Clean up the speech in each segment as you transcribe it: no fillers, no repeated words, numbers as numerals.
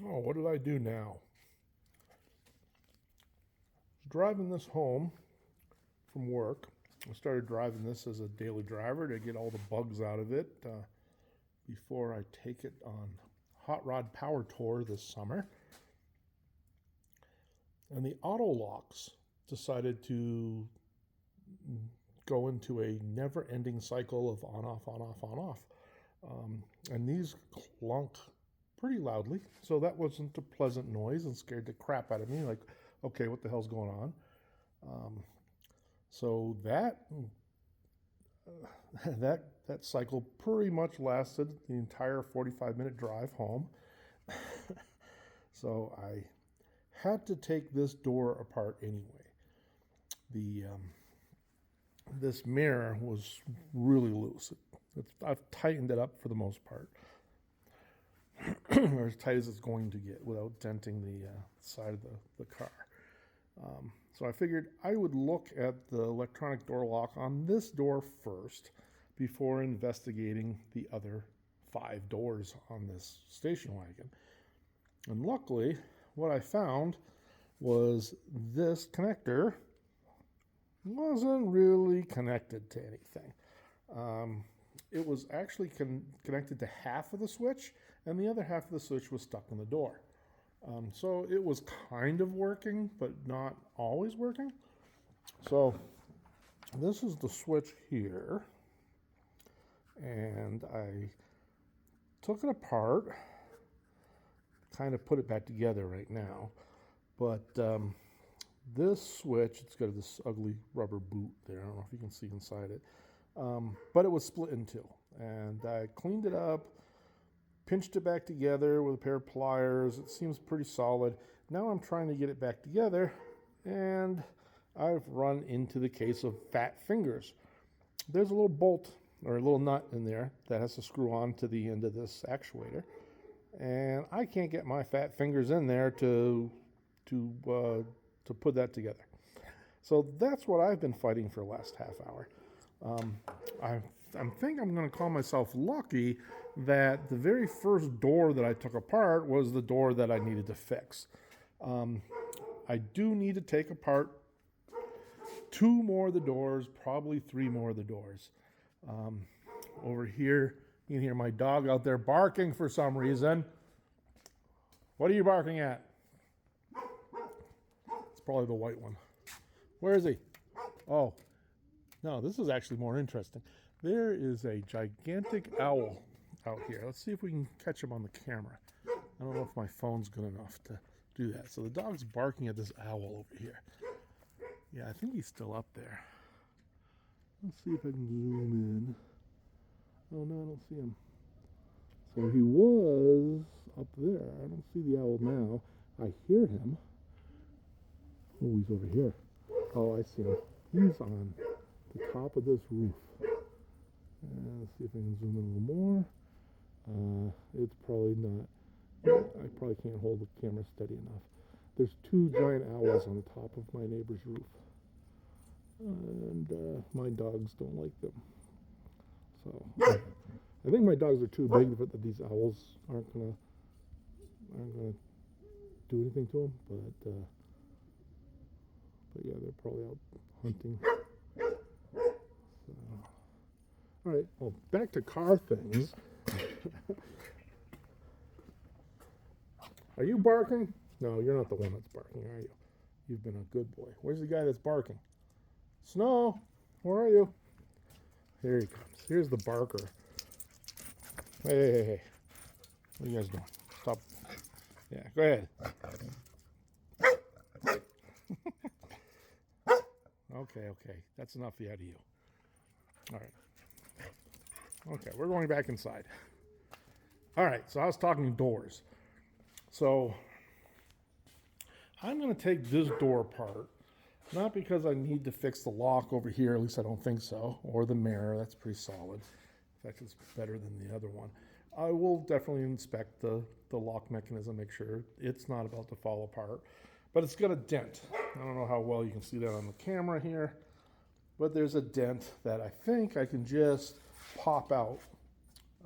Oh, what did I do now? Driving this home from work. I started driving this as a daily driver to get all the bugs out of it before I take it on hot rod power tour this summer. And the auto locks decided to go into a never ending cycle of on off, on off, on off. And these clunk pretty loudly. So that wasn't a pleasant noise and scared the crap out of me. Like, okay, what the hell's going on? So that that cycle pretty much lasted the entire 45-minute drive home. So I had to take this door apart anyway. The this mirror was really loose. I've tightened it up for the most part, or as tight as it's going to get without denting the side of the car. So I figured I would look at the electronic door lock on this door first before investigating the other 5 doors on this station wagon. And luckily, what I found was this connector wasn't really connected to anything. It was actually connected to half of the switch, and the other half of the switch was stuck in the door. So it was kind of working, but not always working. So this is the switch here, and I took it apart, kind of put it back together right now. But this switch, it's got this ugly rubber boot there. I don't know if you can see inside it. But it was split in two. And I cleaned it up, pinched it back together with a pair of pliers. It seems pretty solid. Now I'm trying to get it back together, and I've run into the case of fat fingers. There's a little bolt or a little nut in there that has to screw on to the end of this actuator. And I can't get my fat fingers in there to put that together. So that's what I've been fighting for the last half hour. I think I'm going to call myself lucky that the very first door that I took apart was the door that I needed to fix. I do need to take apart 2 more of the doors, probably 3 more of the doors. Over here, you can hear my dog out there barking for some reason. What are you barking at? It's probably the white one. Where is he? Oh, no, this is actually more interesting. There is a gigantic owl out here. Let's see if we can catch him on the camera. I don't know if my phone's good enough to do that. So the dog's barking at this owl over here. Yeah, I think he's still up there. Let's see if I can zoom in. Oh, no, I don't see him. So he was up there. I don't see the owl now. I hear him. Oh, he's over here. Oh, I see him. He's on the top of this roof. And let's see if I can zoom in a little more. It's probably not. I probably can't hold the camera steady enough. There's 2 giant owls on the top of my neighbor's roof. And my dogs don't like them. So I think my dogs are too big that these owls aren't gonna do anything to them. But yeah, they're probably out hunting. So, all right. Well, back to car things. Are you barking? No, you're not the one that's barking, are you? You've been a good boy. Where's the guy that's barking? Snow, where are you? Here he comes. Here's the barker. Hey. What are you guys doing? Stop. Yeah, go ahead. Okay. That's enough out of you. All right. Okay, we're going back inside. All right, so I was talking doors. So I'm going to take this door apart, not because I need to fix the lock over here, at least I don't think so, or the mirror, that's pretty solid. In fact, it's better than the other one. I will definitely inspect the lock mechanism, make sure it's not about to fall apart. But it's got a dent. I don't know how well you can see that on the camera here, but there's a dent that I think I can just pop out,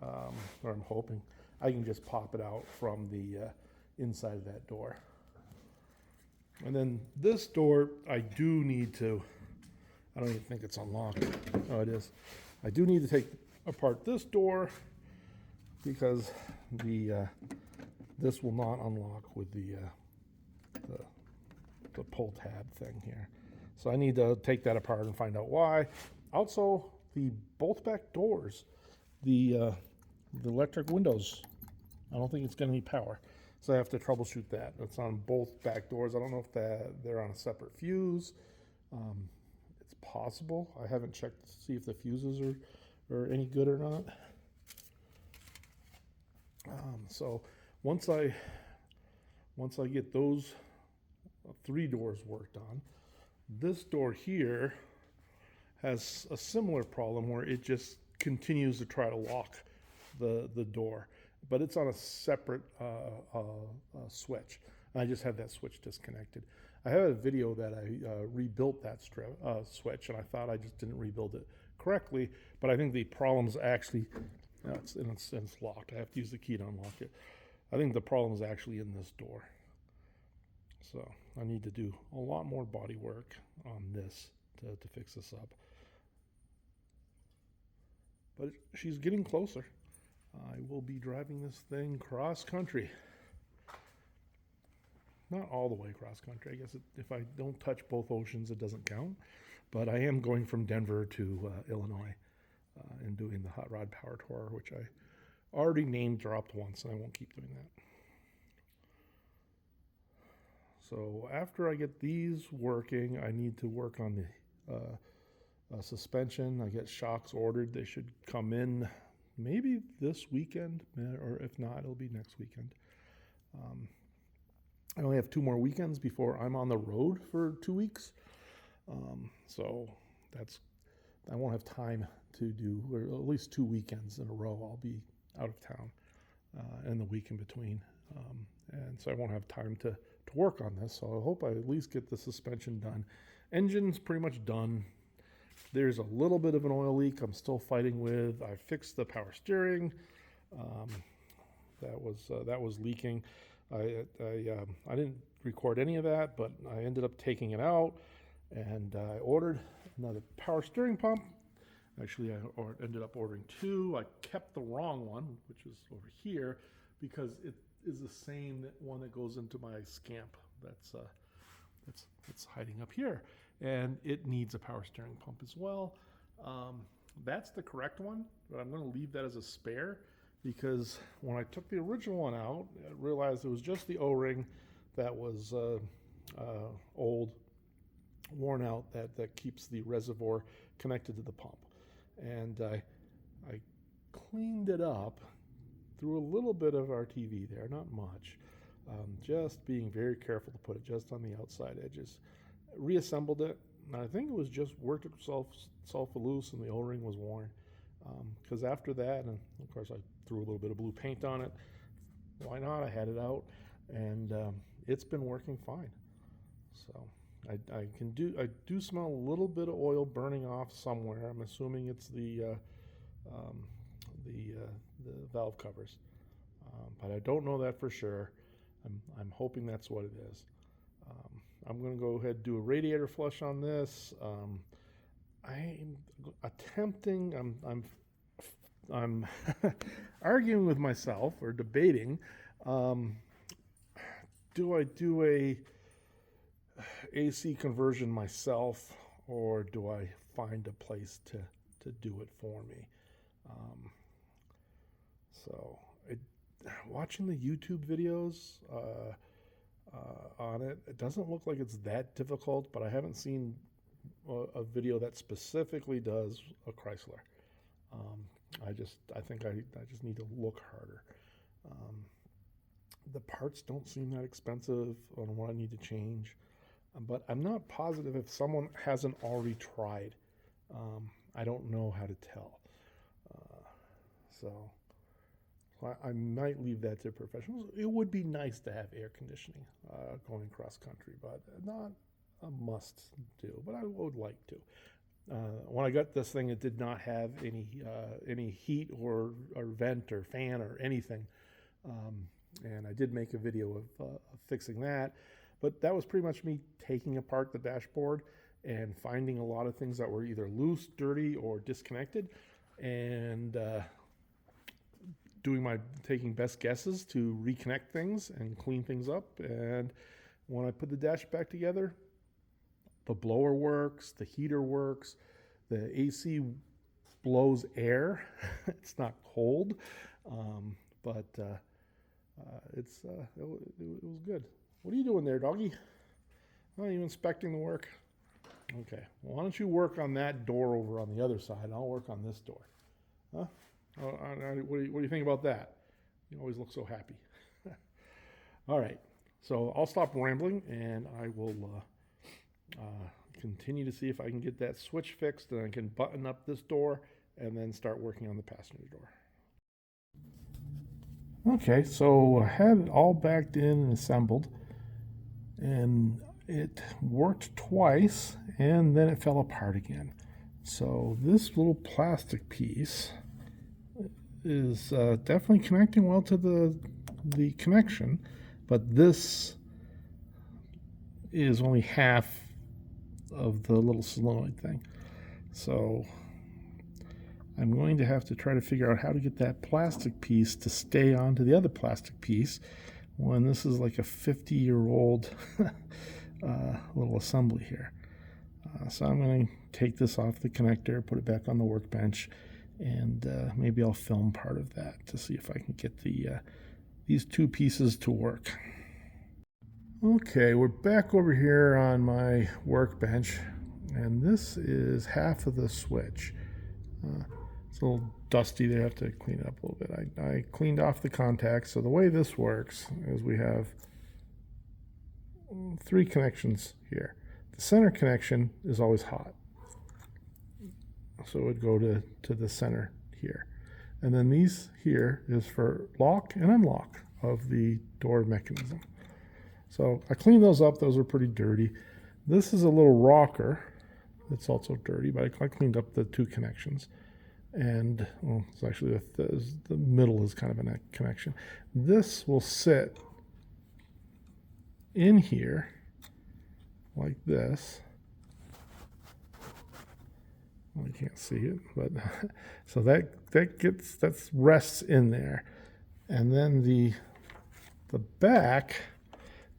or I'm hoping I can just pop it out from the inside of that door. And then this door, I do need to, I don't even think it's unlocked. Oh, it is. I do need to take apart this door because this will not unlock with the pull tab thing here. So I need to take that apart and find out why. Also, both back doors, the electric windows, I don't think it's going to need power. So I have to troubleshoot that. It's on both back doors. I don't know if they're on a separate fuse. It's possible. I haven't checked to see if the fuses are any good or not. So once I get those 3 doors worked on, this door here has a similar problem where it just continues to try to lock the door, but it's on a separate switch. I just had that switch disconnected. I have a video that I rebuilt that switch, and I thought I just didn't rebuild it correctly, but I think the problem's actually, it's locked. I have to use the key to unlock it. I think the problem is actually in this door. So I need to do a lot more body work on this to fix this up. But she's getting closer. I will be driving this thing cross country. Not all the way cross country. I guess if I don't touch both oceans, it doesn't count. But I am going from Denver to Illinois and doing the Hot Rod Power Tour, which I already name dropped once, and I won't keep doing that. So after I get these working, I need to work on the suspension. I get shocks ordered. They should come in maybe this weekend, or if not, it'll be next weekend. I only have 2 more weekends before I'm on the road for 2 weeks. So I won't have time to do, or at least 2 weekends in a row. I'll be out of town and the week in between. And so I won't have time to work on this. So I hope I at least get the suspension done. Engine's pretty much done. There's a little bit of an oil leak I'm still fighting with. I fixed the power steering. That was leaking. I didn't record any of that, but I ended up taking it out, and I ordered another power steering pump. Actually, I ended up ordering 2. I kept the wrong one, which is over here, because it is the same one that goes into my scamp. That's hiding up here, and it needs a power steering pump as well. That's the correct one, but I'm going to leave that as a spare, because when I took the original one out, I realized it was just the O-ring that was old, worn out, that keeps the reservoir connected to the pump. And I cleaned it up, threw a little bit of RTV there, not much, just being very careful to put it just on the outside edges. Reassembled it, and I think it was just worked itself loose, and the O-ring was worn. Because after that, and of course I threw a little bit of blue paint on it. Why not? I had it out, and it's been working fine. So I do smell a little bit of oil burning off somewhere. I'm assuming it's the valve covers, but I don't know that for sure. I'm hoping that's what it is. I'm going to go ahead and do a radiator flush on this. I'm attempting. I'm arguing with myself, or debating. Do I do a AC conversion myself, or do I find a place to do it for me? Watching the YouTube videos on it, it doesn't look like it's that difficult, but I haven't seen a video that specifically does a Chrysler. I think I just need to look harder. The parts don't seem that expensive on what I need to change, but I'm not positive if someone hasn't already tried. I don't know how to tell. So I might leave that to professionals. It would be nice to have air conditioning going cross country, but not a must do, but I would like to. When I got this thing, it did not have any heat or vent or fan or anything. And I did make a video of fixing that, but that was pretty much me taking apart the dashboard and finding a lot of things that were either loose, dirty, or disconnected, and taking best guesses to reconnect things and clean things up. And when I put the dash back together, the blower works, the heater works, the AC blows air. It's not cold, but it was good. What are you doing there, doggy? Oh, you inspecting the work? Okay. Well, why don't you work on that door over on the other side? I'll work on this door. Huh? What do you think about that? You always look so happy. All right. So I'll stop rambling, and I will continue to see if I can get that switch fixed, and I can button up this door and then start working on the passenger door. Okay, so I had it all backed in and assembled, and it worked twice, and then it fell apart again. So this little plastic piece is definitely connecting well to the connection, but this is only half of the little solenoid thing. So I'm going to have to try to figure out how to get that plastic piece to stay onto the other plastic piece when this is like a 50-year-old little assembly here. So I'm going to take this off the connector, put it back on the workbench, and maybe I'll film part of that to see if I can get these two pieces to work. Okay, we're back over here on my workbench, and this is half of the switch. It's a little dusty there. I have to clean it up a little bit. I cleaned off the contacts. So the way this works is we have 3 connections here. The center connection is always hot, so it would go to the center here. And then these here is for lock and unlock of the door mechanism. So I cleaned those up. Those are pretty dirty. This is a little rocker. It's also dirty, but I cleaned up the 2 connections. And, well, it's actually the middle is kind of a connection. This will sit in here like this. Well, you can't see it, but so that rests in there. And then the back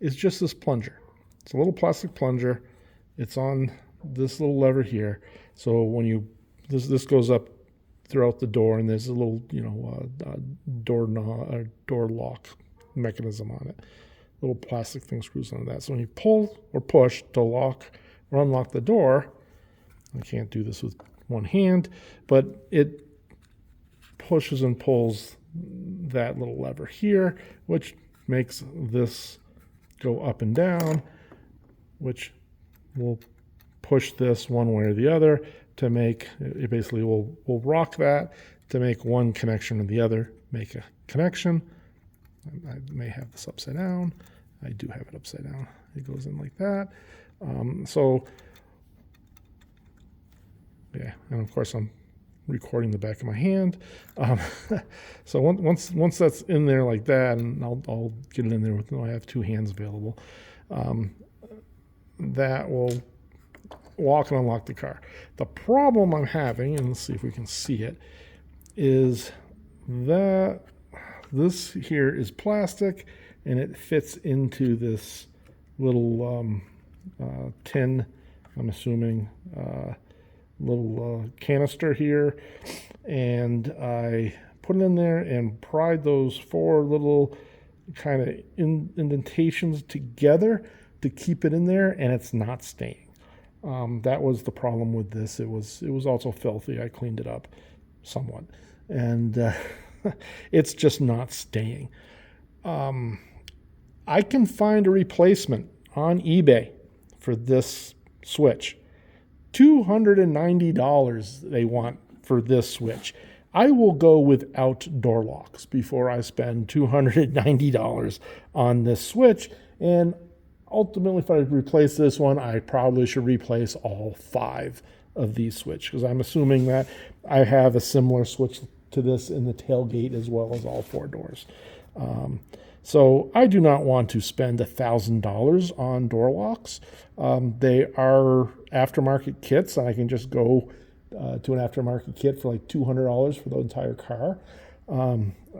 is just this plunger. It's a little plastic plunger. It's on this little lever here. So when this goes up throughout the door, and there's a little door lock mechanism on it. Little plastic thing screws onto that. So when you pull or push to lock or unlock the door, I can't do this with one hand, but it pushes and pulls that little lever here, which makes this go up and down, which will push this one way or the other to make it. Basically will rock that to make one connection and the other make a connection. I may have this upside down. I do have it upside down. It goes in like that. So yeah, and of course I'm recording the back of my hand. So once that's in there like that, and I'll get it in there with, I have 2 hands available. That will lock and unlock the car. The problem I'm having, and let's see if we can see it, is that this here is plastic, and it fits into this little tin, I'm assuming, little canister here, and I put it in there and pried those 4 little kind of indentations together to keep it in there, and it's not staying. That was the problem with this. It was also filthy. I cleaned it up somewhat, and it's just not staying. I can find a replacement on eBay for this switch. $290 they want for this switch. I will go without door locks before I spend $290 on this switch. And ultimately, if I replace this one, I probably should replace all 5 of these switches, because I'm assuming that I have a similar switch to this in the tailgate as well as all 4 doors. So I do not want to spend $1,000 on door locks. They are aftermarket kits, and I can just go to an aftermarket kit for like $200 for the entire car.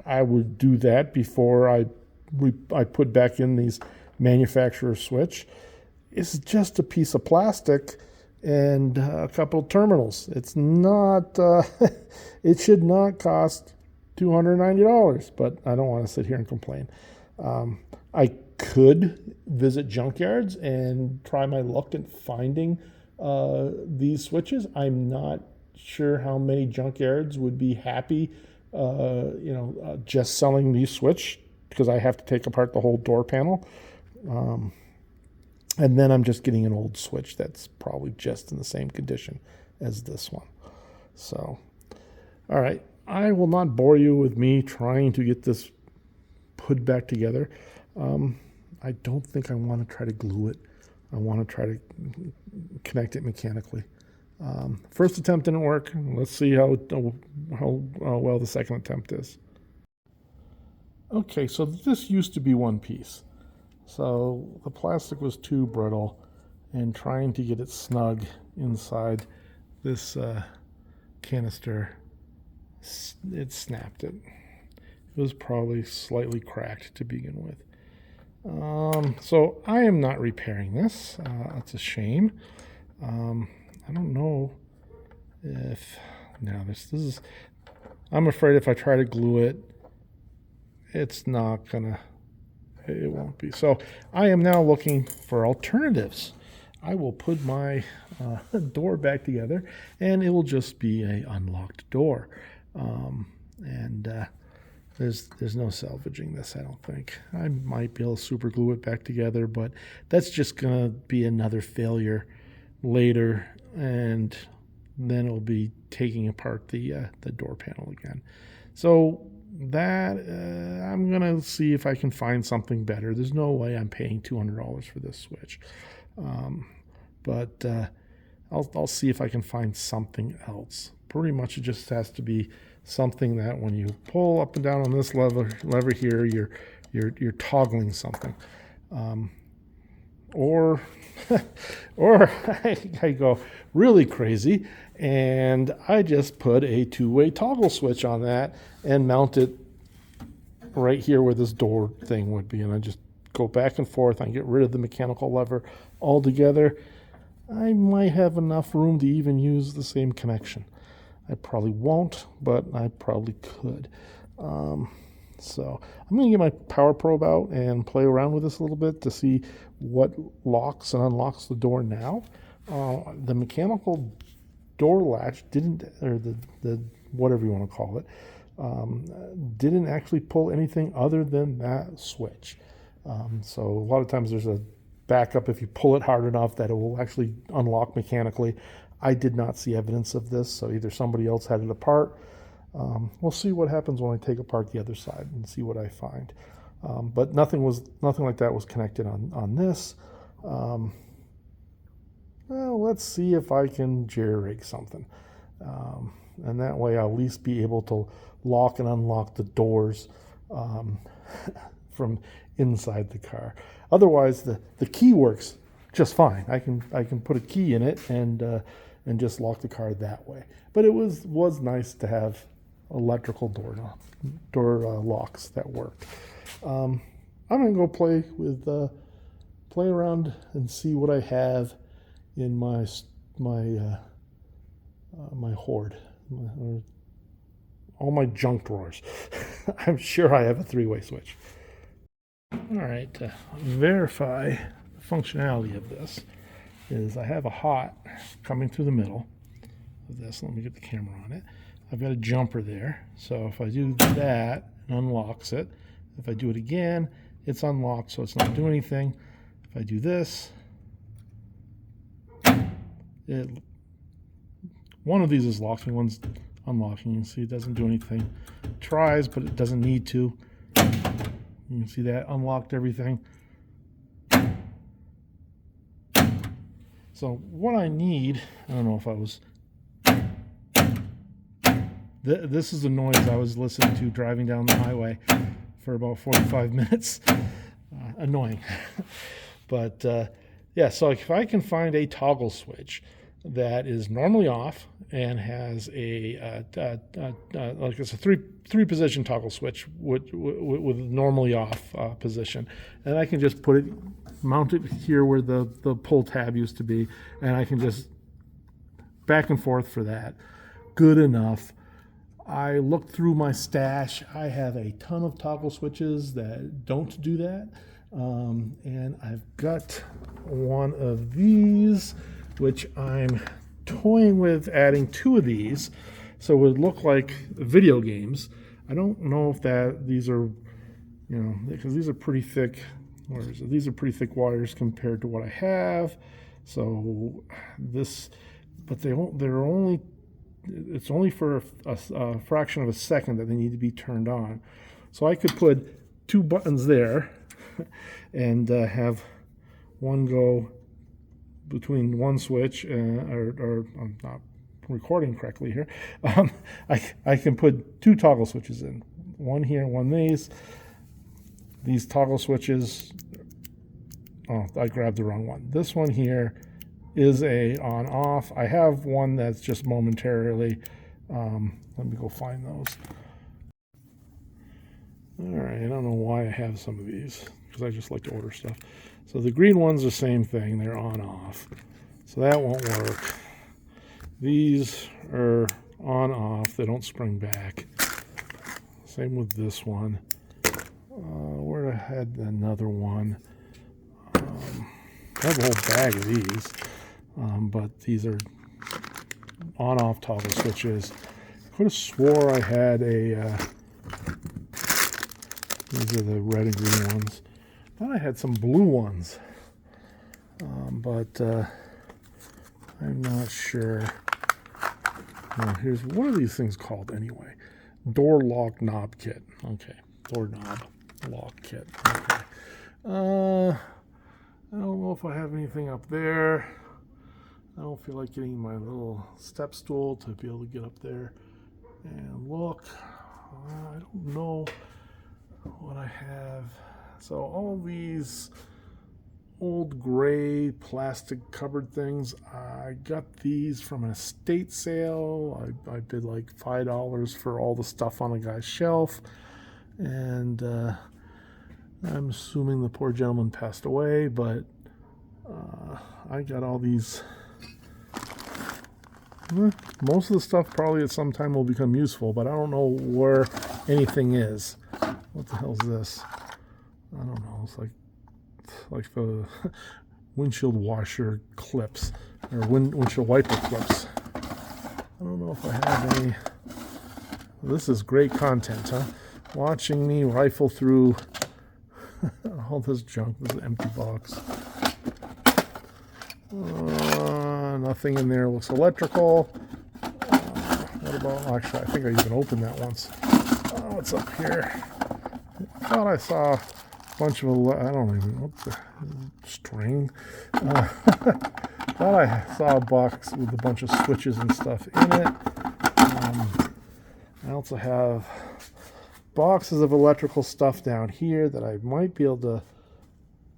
I would do that before I put back in these manufacturer switch. It's just a piece of plastic and a couple of terminals. It's not, it should not cost $290, but I don't want to sit here and complain. I could visit junkyards and try my luck at finding these switches. I'm not sure how many junkyards would be happy, just selling these switch, because I have to take apart the whole door panel. And then I'm just getting an old switch that's probably just in the same condition as this one. So, all right, I will not bore you with me trying to get this put back together. I don't think I want to try to glue it. I want to try to connect it mechanically. First attempt didn't work. Let's see how well the second attempt is. Okay, so this used to be one piece. So the plastic was too brittle, and trying to get it snug inside this canister, it snapped it. It was probably slightly cracked to begin with. So I am not repairing this. That's a shame. I don't know if now this is. I'm afraid if I try to glue it, it's not gonna. It won't be. So I am now looking for alternatives. I will put my door back together, and it will just be a unlocked door. There's no salvaging this, I don't think. I might be able to super glue it back together, but that's just going to be another failure later, and then it'll be taking apart the door panel again. So that I'm going to see if I can find something better. There's no way I'm paying $200 for this switch. But I'll see if I can find something else. Pretty much it just has to be something that when you pull up and down on this lever here, you're toggling something. Or I go really crazy and I just put a two-way toggle switch on that and mount it right here where this door thing would be, and I just go back and forth. I get rid of the mechanical lever altogether. I might have enough room to even use the same connection. I probably won't, but I probably could. So I'm going to get my power probe out and play around with this a little bit to see what locks and unlocks the door now. The mechanical door latch didn't, or the whatever you want to call it, didn't actually pull anything other than that switch. So a lot of times there's a backup if you pull it hard enough that it will actually unlock mechanically. I did not see evidence of this, so either somebody else had it apart. We'll see what happens when I take apart the other side and see what I find. But nothing like that was connected on this. Well, let's see if I can jerry-rig something. And that way I'll at least be able to lock and unlock the doors from inside the car. Otherwise, the key works just fine. I can put a key in it and just lock the car that way. But it was nice to have electrical door locks that worked. I'm gonna go play around and see what I have in my hoard, all my junk drawers. I'm sure I have a three-way switch. All right, to verify the functionality of this is I have a hot coming through the middle of this. Let me get the camera on it. I've got a jumper there, so if I do that, it unlocks it. If I do it again, it's unlocked, so it's not doing anything. If I do this, one of these is locking, one's unlocking. You can see it doesn't do anything. It tries, but it doesn't need to. You can see that unlocked everything. So what I need, I don't know if I was... This is the noise I was listening to driving down the highway for about 45 minutes. Annoying. But yeah, so if I can find a toggle switch that is normally off and has a like it's a three position toggle switch with normally off position, and I can just mount it here where the pull tab used to be, and I can just back and forth for that. Good enough. I looked through my stash. I have a ton of toggle switches that don't do that. And I've got one of these, which I'm toying with adding 2 of these. So it would look like video games. I don't know if these are, because these are pretty thick wires. These are pretty thick wires compared to what I have. So it's only for a fraction of a second that they need to be turned on. So I could put 2 buttons there and have one go between one switch, or I'm not recording correctly here. I can put 2 toggle switches in, one here, one these. These toggle switches, I grabbed the wrong one. This one here is a on-off. I have one that's just momentarily. Let me go find those. All right, I don't know why I have some of these, because I just like to order stuff. So the green one's the same thing, they're on-off. So that won't work. These are on-off, they don't spring back. Same with this one. Where I had another one. I have a whole bag of these, but these are on-off toggle switches. I could have swore I had these are the red and green ones. I thought I had some blue ones, but I'm not sure. What are these things called anyway? Door lock knob kit. Okay, door knob lock kit. Okay. I don't know if I have anything up there. I don't feel like getting my little step stool to be able to get up there and look. I don't know what I have. So all these old gray plastic cupboard things, I got these from an estate sale. I bid like $5 for all the stuff on a guy's shelf, and I'm assuming the poor gentleman passed away, but I got all these. Most of the stuff probably at some time will become useful, but I don't know where anything is. What the hell is this? I don't know. It's like the windshield washer clips, or windshield wiper clips. I don't know if I have any. This is great content, huh? Watching me rifle through all this junk. This is an empty box. Nothing in there looks electrical. What about, actually, I think I even opened that once. What's up here? I thought I saw a bunch of, I don't even know, what the string. Thought I saw a box with a bunch of switches and stuff in it. I also have boxes of electrical stuff down here that I might be able to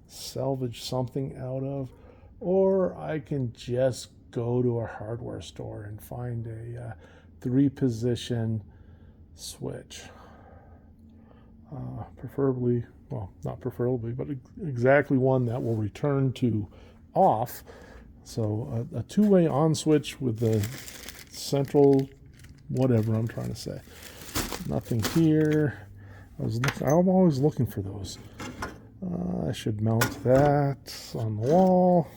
salvage something out of, or I can just go to a hardware store and find a 3-position switch. Preferably, well, not preferably, but exactly one that will return to off. So a 2-way on switch with the central whatever I'm trying to say. Nothing here. I'm always looking for those. I should mount that on the wall.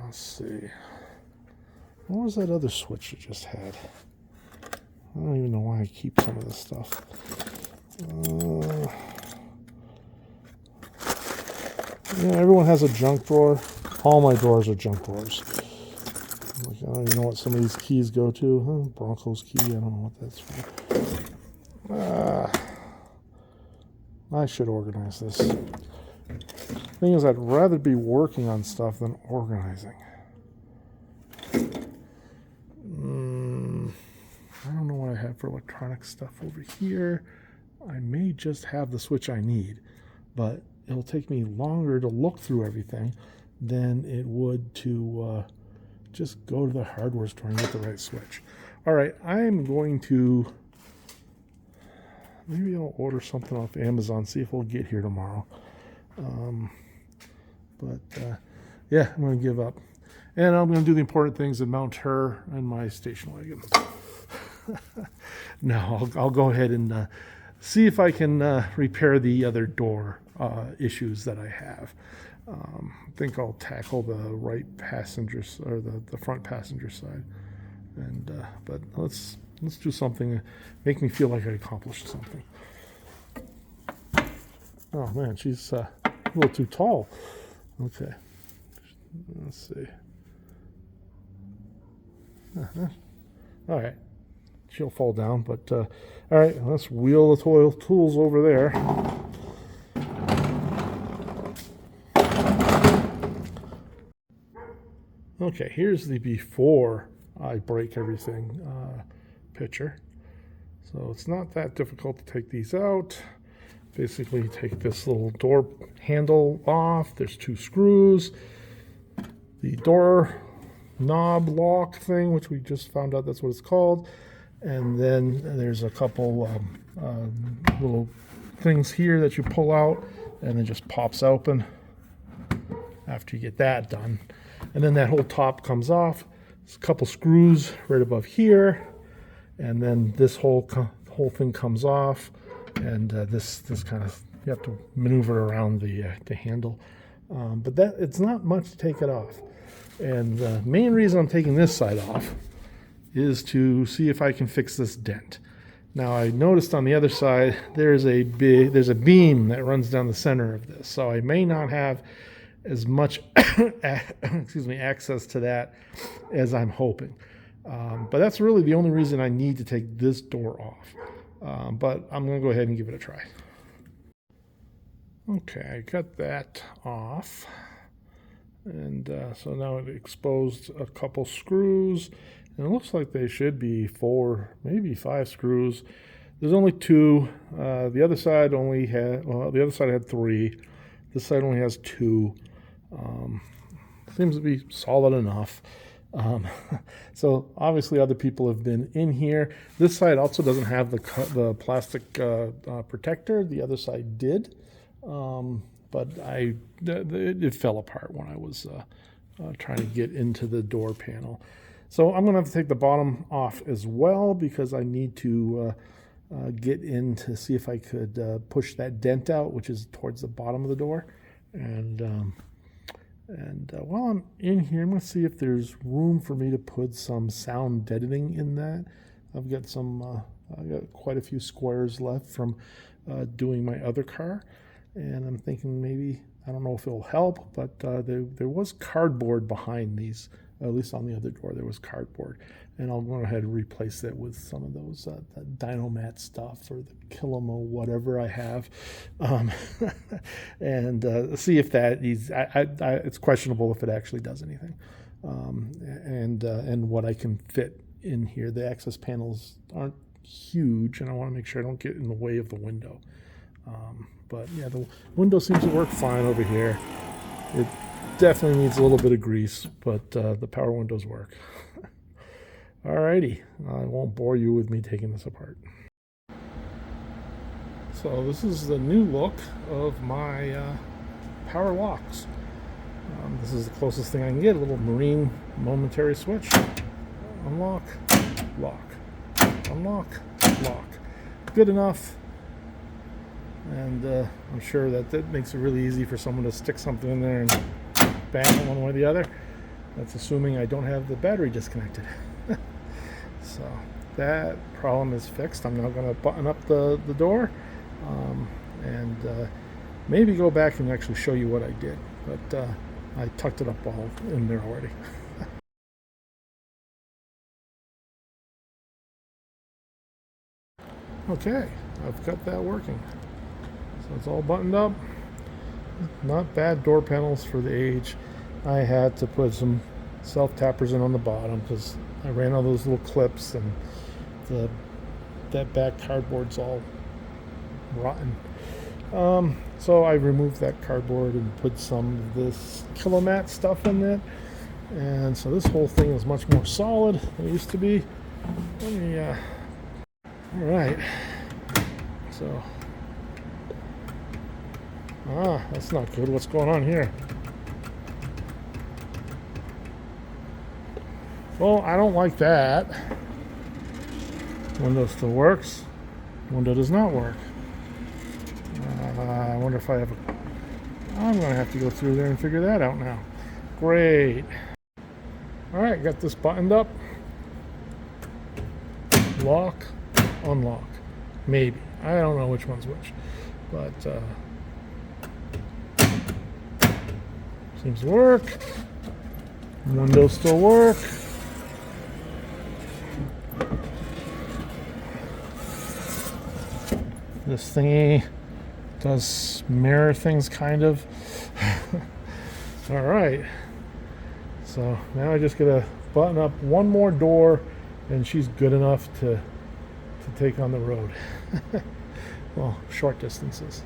Let's see. What was that other switch I just had? I don't even know why I keep some of this stuff. Yeah, everyone has a junk drawer. All my drawers are junk drawers. I don't even know what some of these keys go to. Broncos key, I don't know what that's for. I should organize this. Thing is, I'd rather be working on stuff than organizing. I don't know what I have for electronic stuff over here. I may just have the switch I need, but it'll take me longer to look through everything than it would to just go to the hardware store and get the right switch. All right, I'm going to, maybe I'll order something off Amazon, see if it'll get here tomorrow. Yeah, I'm going to give up. And I'm going to do the important things and mount her and my station wagon. No, I'll go ahead and see if I can repair the other door issues that I have. I think I'll tackle the right passenger or the front passenger side. And but let's do something make me feel like I accomplished something. Oh man, she's a little too tall. Okay, let's see. All right, she'll fall down, but all right, let's wheel the tools over there. Okay, here's the before I break everything picture. So it's not that difficult to take these out. Basically take this little door handle off. There's 2 screws. The door knob lock thing, which we just found out that's what it's called. And then there's a couple little things here that you pull out and it just pops open after you get that done. And then that whole top comes off. There's a couple screws right above here, and then this whole thing comes off, and this kind of, you have to maneuver around the handle. But that, it's not much to take it off. And the main reason I'm taking this side off is to see if I can fix this dent. Now I noticed on the other side there's a beam that runs down the center of this, so I may not have as much access to that as I'm hoping. But that's really the only reason I need to take this door off. But I'm going to go ahead and give it a try. Okay, I got that off. And so now it exposed a couple screws. And it looks like they should be 4, maybe 5 screws. There's only 2. The other side only had, well, the other side had 3. This side only has 2. Seems to be solid enough. So obviously other people have been in here. This side also doesn't have the plastic protector. The other side did, but it fell apart when I was trying to get into the door panel. So I'm going to have to take the bottom off as well because I need to get in to see if I could push that dent out, which is towards the bottom of the door. And while I'm in here, I'm going to see if there's room for me to put some sound deadening in that. I've got I got quite a few squares left from doing my other car, and I'm thinking maybe, I don't know if it'll help, but there was cardboard behind these. At least on the other door there was cardboard, and I'll go ahead and replace that with some of those Dynomat stuff or the Kilimo whatever I have, and see if that is. It's questionable if it actually does anything, and what I can fit in here. The access panels aren't huge, and I want to make sure I don't get in the way of the window. But yeah, the window seems to work fine over here. It definitely needs a little bit of grease, but the power windows work. Alrighty, I won't bore you with me taking this apart. So this is the new look of my power locks. This is the closest thing I can get, a little marine momentary switch. Unlock, lock, unlock, lock. Good enough. And I'm sure that makes it really easy for someone to stick something in there and bang it one way or the other. That's assuming I don't have the battery disconnected. So that problem is fixed. I'm now going to button up the door and maybe go back and actually show you what I did. But I tucked it up all in there already. Okay, I've got that working. So it's all buttoned up. Not bad door panels for the age. I had to put some self-tappers in on the bottom because I ran all those little clips, and the that back cardboard's all rotten. So I removed that cardboard and put some of this Kilomat stuff in it. And so this whole thing is much more solid than it used to be. Let me, all right. So, that's not good. What's going on here? Well, I don't like that. Window still works. Window does not work. I wonder if I have a... I'm going to have to go through there and figure that out now. Great. Alright, got this buttoned up. Lock, unlock. Maybe. I don't know which one's which. But, seems to work. Windows still work. This thingy does mirror things, kind of. All right. So now I just gotta button up one more door, and she's good enough to take on the road. Well, short distances.